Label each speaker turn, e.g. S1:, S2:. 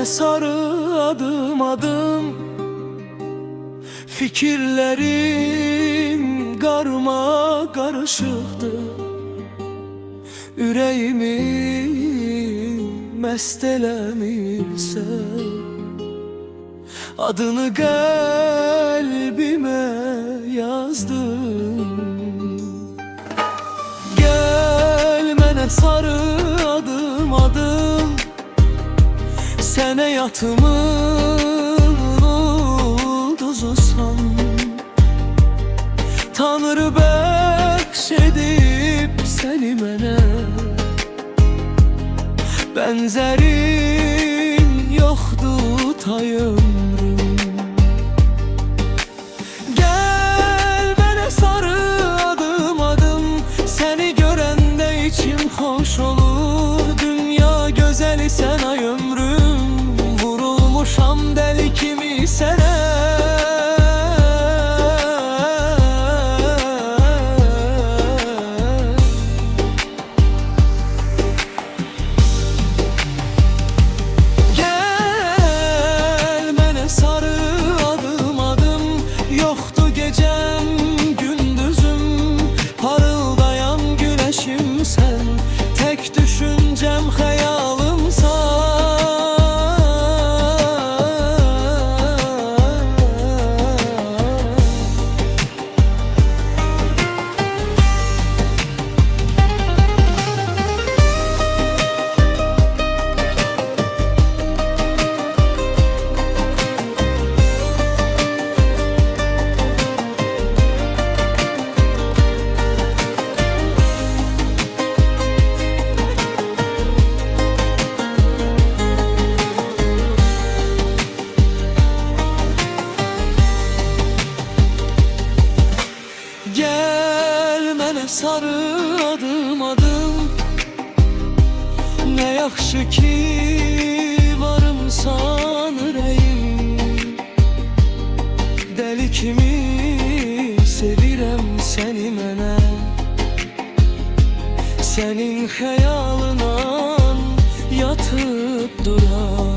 S1: mənə sarı adım adım. Fikirlərim qarma qarışıqdır. Ürəyimi məst eləmirsən, adını qəlbimə yazdım. Gəl mənə sarı adım adım, sənə yatımın ulduzusan. Tanrı bəxş edib səni mənə, bənzərin yoxdur tay ömrüm. Gəl mənə sarı adım adım, səni görəndə içim xoş olur. Dünya gözəli sən ay ömrüm, vurulmuşam dəli kimi sənə. Tek düşüncem hayalımsan. Gəl mənə sarı adım adım, nə yaxşı ki varımsan ürəyim. Dəli kimi sevirəm səni mənə, sənin xəyalına yatıp duram.